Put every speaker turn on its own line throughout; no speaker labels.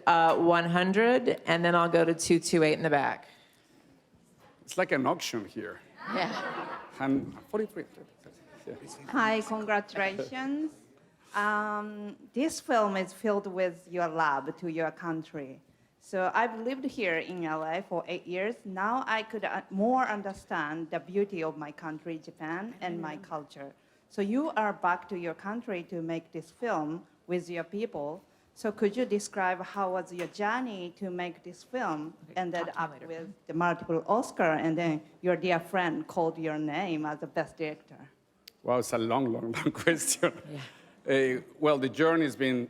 100, and then I'll go to 228 in the back.
It's like an auction here.
Yeah.
And 43. Yeah.
Hi, congratulations. This film is filled with your love to your country. So I've lived here in LA for 8 years. Now I could more understand the beauty of my country, Japan, and my culture. So you are back to your country to make this film with your people. So could you describe how was your journey to make this film? Ended up with the multiple Oscar, and then your dear friend called your name as the best director.
Wow, it's a long, long, long question. Yeah. Well, the journey has been,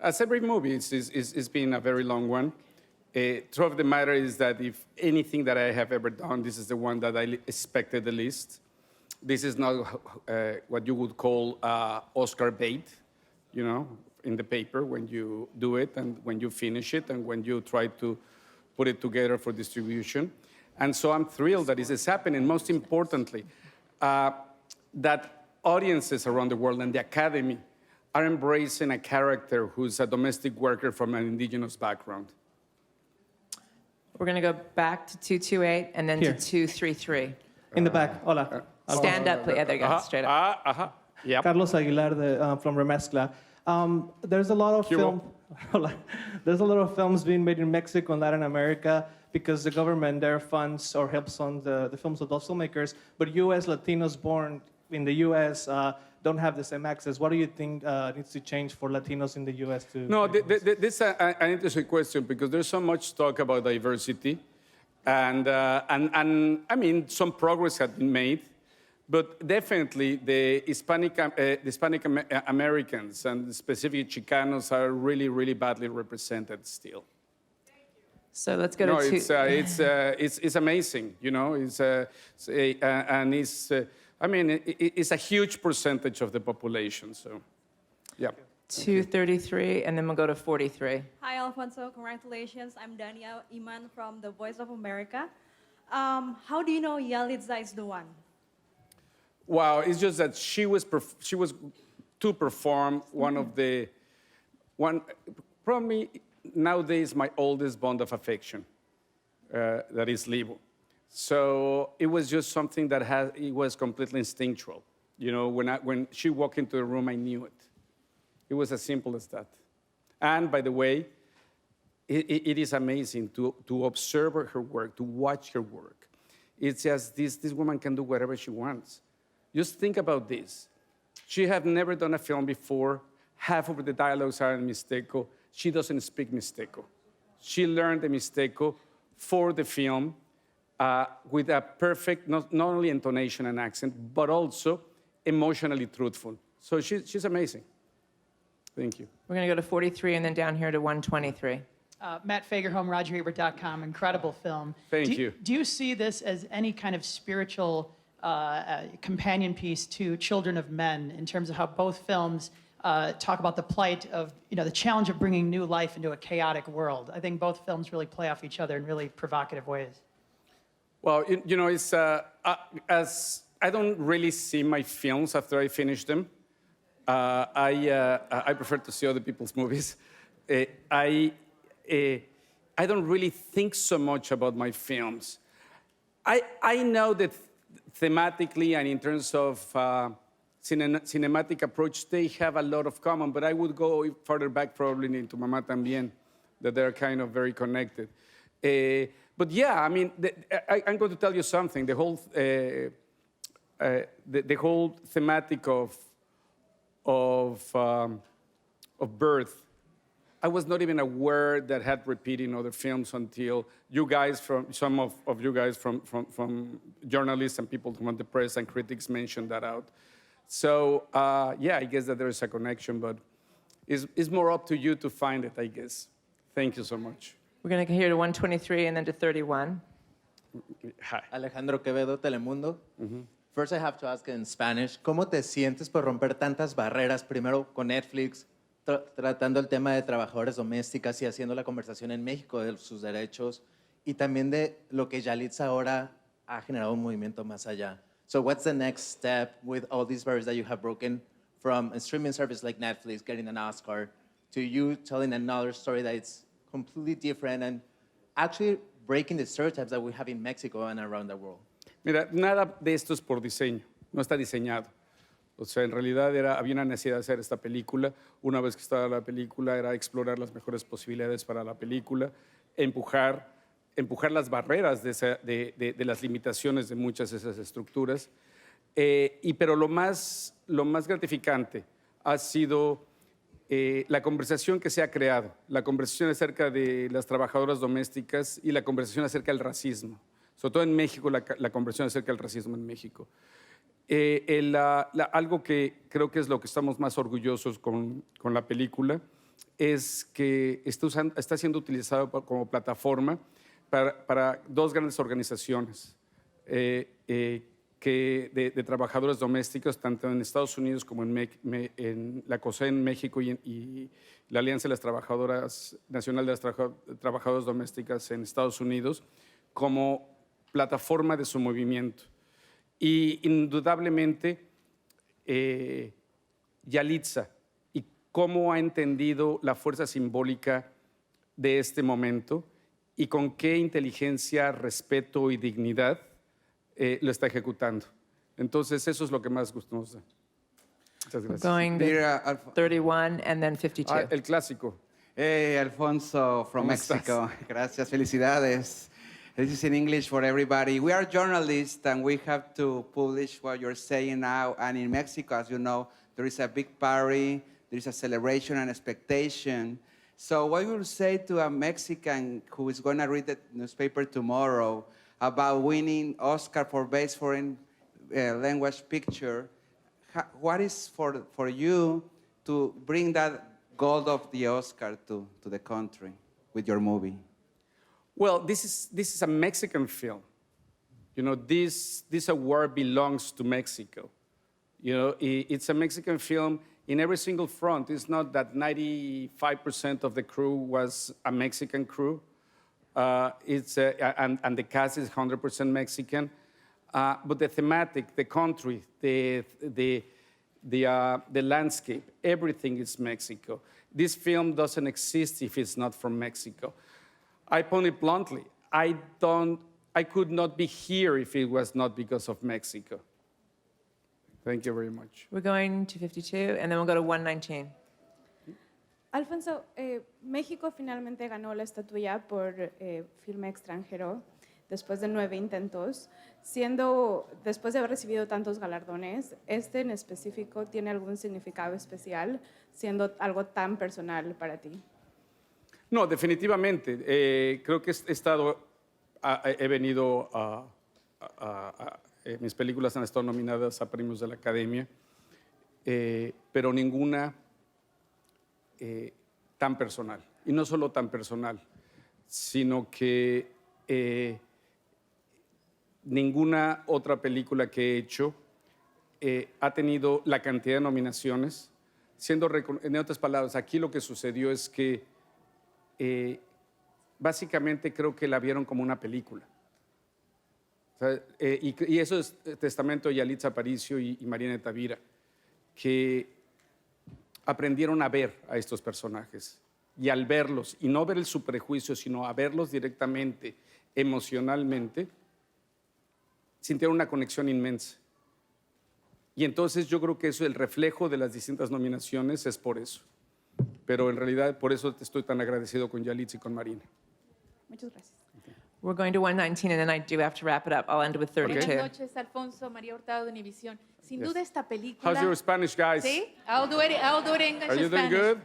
as every movie, it's been a very long one. Truth of the matter is that if anything that I have ever done, this is the one that I expected the least. This is not what you would call Oscar bait, you know, in the paper when you do it and when you finish it and when you try to put it together for distribution. And so I'm thrilled that this is happening. Most importantly, that audiences around the world and the Academy are embracing a character who's a domestic worker from an indigenous background.
We're going to go back to 228 and then
Here.
to 233.
In the back, hola.
Stand up, please. Yeah, there you go. Straight up.
Yep.
Carlos Aguilar from Remezcla. There's a lot of there's a lot of films being made in Mexico and Latin America because the government there funds or helps fund the films of those filmmakers. But U.S. Latinos born in the U.S. Don't have the same access. What do you think needs to change for Latinos in the U.S. to?
No, this is an interesting question because there's so much talk about diversity, and I mean some progress has been made. But definitely, the Hispanic Americans and specifically Chicanos are really, really badly represented still.
So let's go to
it's amazing, you know. It's a huge percentage of the population. So, yeah.
233, and then we'll go to 43.
Hi, Alfonso. Congratulations. I'm Dania Iman from The Voice of America. How do you know Yalitza is the one?
Wow, it's just that she was to perform probably nowadays my oldest bond of affection, that is Libo. So it was just something that it was completely instinctual. You know, when she walked into the room, I knew it. It was as simple as that. And by the way, it is amazing to observe her work, to watch her work. It's just this woman can do whatever she wants. Just think about this. She had never done a film before. Half of the dialogues are in Mixteco. She doesn't speak Mixteco. She learned the Mixteco for the film with a perfect, not only intonation and accent, but also emotionally truthful. So she's amazing. Thank you.
We're going to go to 43 and then down here to 123.
Matt Fagerholm, RogerEbert.com. Incredible film.
Thank you.
Do you see this as any kind of spiritual companion piece to Children of Men in terms of how both films talk about the plight of, the challenge of bringing new life into a chaotic world? I think both films really play off each other in really provocative ways.
Well, it's as I don't really see my films after I finish them. I prefer to see other people's movies. I don't really think so much about my films. I know that thematically and in terms of cinematic approach, they have a lot of common, but I would go further back probably into Mamá También, that they're kind of very connected. But yeah, I mean, I'm going to tell you something. The whole thematic of birth, I was not even aware that had repeated in other films until you guys, some of you guys from journalists and people from the press and critics mentioned that out. So yeah, I guess that there is a connection, but it's more up to you to find it, I guess. Thank you so much.
We're going to go here to 123 and then to 31.
Hi.
Alejandro Quevedo, Telemundo. First, I have to ask in Spanish, ¿cómo te sientes por romper tantas barreras? Primero con Netflix, tratando el tema de trabajadores domésticas y haciendo la conversación en México de sus derechos, y también de lo que Yalitza ahora ha generado un movimiento más allá. So what's the next step with all these barriers that you have broken from a streaming service like Netflix getting an Oscar to you telling another story that it's completely different and actually breaking the stereotypes that we have in Mexico and around the world?
Mira, nada de esto es por diseño, no está diseñado. O sea, en realidad había una necesidad de hacer esta película. Una vez que estaba la película, era explorar las mejores posibilidades para la película, empujar las barreras de las limitaciones de muchas de esas estructuras. Pero lo más gratificante ha sido la conversación que se ha creado, la conversación acerca de las trabajadoras domésticas y la conversación acerca del racismo. Sobre todo en México, la conversación acerca del racismo en México. Algo que creo que es lo que estamos más orgullosos con la película es que está siendo utilizado como plataforma para dos grandes organizaciones de trabajadores domésticos, tanto en Estados Unidos como en la COSE en México y la Alianza de las Trabajadoras Nacional de las Trabajadoras Domésticas en Estados Unidos, como plataforma de su movimiento. Y indudablemente, Yalitza y cómo ha entendido la fuerza simbólica de este momento y con qué inteligencia, respeto y dignidad lo está ejecutando. Entonces, eso es lo que más gusto nos da. Muchas gracias.
Going to 31 and then 52.
El clásico.
Hey, Alfonso from
¿Cómo
Mexico. Gracias, felicidades. This is in English for everybody. We are journalists and we have to publish what you're saying now. And in Mexico, as you know, there is a big party, there is a celebration and expectation. So what you will say to a Mexican who is going to read the newspaper tomorrow about winning Oscar for Best Foreign Language Picture, what is for you to bring that gold of the Oscar to the country with your movie?
Well, this is a Mexican film. You know, this award belongs to Mexico. You know, it's a Mexican film in every single front. It's not that 95% of the crew was a Mexican crew. And the cast is 100% Mexican. But the thematic, the country, the landscape, everything is Mexico. This film doesn't exist if it's not from Mexico. I put it bluntly, I could not be here if it was not because of Mexico. Thank you very much.
We're going to 52, and then we'll go to 119.
Alfonso, México finalmente ganó la estatuilla por filme extranjero después de 9 intentos. Después de haber recibido tantos galardones, ¿este en específico tiene algún significado especial, siendo algo tan personal para ti?
No, definitivamente. Creo que he venido mis películas han estado nominadas a premios de la Academia, pero ninguna tan personal. Y no solo tan personal, sino que ninguna otra película que he hecho ha tenido la cantidad de nominaciones. En otras palabras, aquí lo que sucedió es que básicamente creo que la vieron como una película. O sea, y eso es testamento de Yalitza Aparicio y Mariana Tavira, que aprendieron a ver a estos personajes. Y al verlos, y no ver su prejuicio, sino a verlos directamente, emocionalmente, sintieron una conexión inmensa. Y entonces yo creo que eso, el reflejo de las distintas nominaciones, es por eso. Pero en realidad, por eso estoy tan agradecido con Yalitza y con Marina.
Muchas gracias.
We're going to 119, and then I do have to wrap it up. I'll end with 32.
Buenas noches, Alfonso. María Hurtado de Univisión. Sin duda esta película...
How's your Spanish, guys?
Sí, I'll do it in English.
Are you doing
Spanish.
good?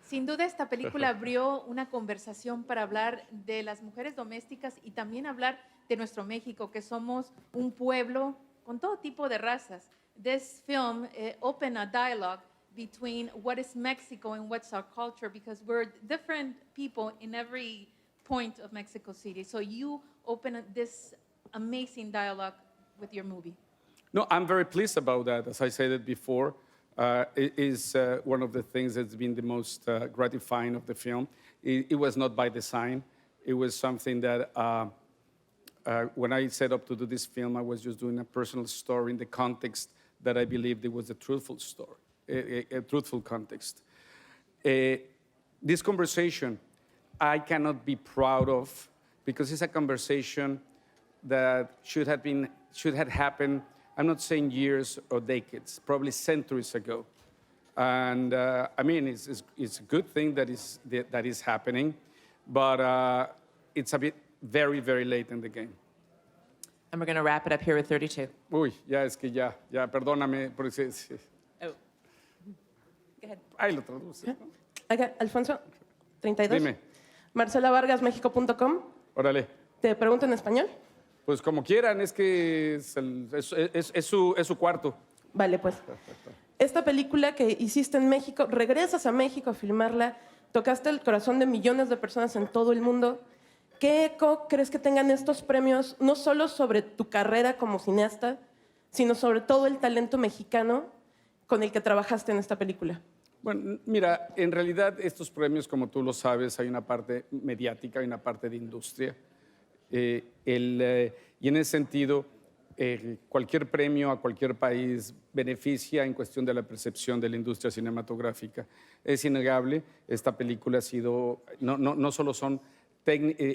Sin duda esta película abrió una conversación para hablar de las mujeres domésticas y también hablar de nuestro México, que somos un pueblo con todo tipo de razas. This film opened a dialogue between what is Mexico and what's our culture, because we're different people in every point of Mexico City. So you open this amazing dialogue with your movie.
No, I'm very pleased about that. As I said it before, it is one of the things that's been the most gratifying of the film. It was not by design. It was something that when I set up to do this film, I was just doing a personal story in the context that I believed it was a truthful story, a truthful context. This conversation I cannot be proud of, because it's a conversation that should have happened, I'm not saying years or decades, probably centuries ago. And I mean, it's a good thing that is happening, but it's a bit very, very late in the game.
And we're going to wrap it up here with 32.
Uy, ya es que ya, perdóname. Porque sí.
Oh. Go ahead.
Ahí lo traduce. ¿No?
Acá, Alfonso, 32.
Dime.
Marcela Vargas, México.com.
Órale.
¿Te pregunto en español?
Pues como quieran, es que es su cuarto.
Vale, pues. Esta película que hiciste en México, regresas a México a filmarla, tocaste el corazón de millones de personas en todo el mundo. ¿Qué eco crees que tengan estos premios, no solo sobre tu carrera como cineasta, sino sobre todo el talento mexicano con el que trabajaste en esta película?
Bueno, mira, en realidad estos premios, como tú lo sabes, hay una parte mediática, hay una parte de industria. Y en ese sentido, cualquier premio a cualquier país beneficia en cuestión de la percepción de la industria cinematográfica. Es innegable, esta película ha sido, no solo son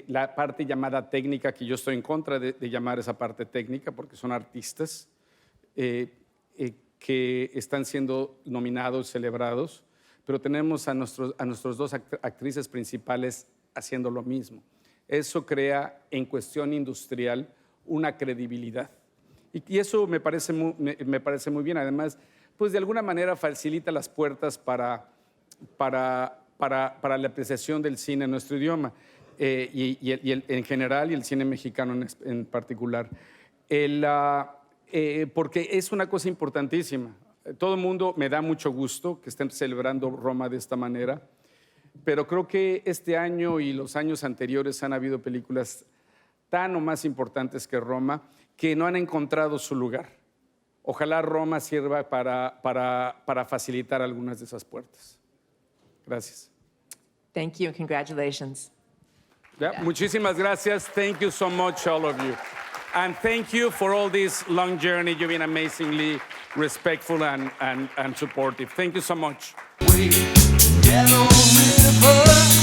la parte llamada técnica, que yo estoy en contra de llamar esa parte técnica, porque son artistas que están siendo nominados, celebrados, pero tenemos a nuestros dos actrices principales haciendo lo mismo. Eso crea en cuestión industrial una credibilidad. Y eso me parece muy bien. Además, pues de alguna manera facilita las puertas para la apreciación del cine en nuestro idioma. En general y el cine mexicano en particular. Porque es una cosa importantísima. Todo el mundo me da mucho gusto que estén celebrando Roma de esta manera, pero creo que este año y los años anteriores han habido películas tan o más importantes que Roma que no han encontrado su lugar. Ojalá Roma sirva para facilitar algunas de esas puertas. Gracias.
Thank you and congratulations.
Yeah, muchísimas gracias. Thank you so much, all of you. And thank you for all this long journey. You've been amazingly respectful and supportive. Thank you so much.
We get on river.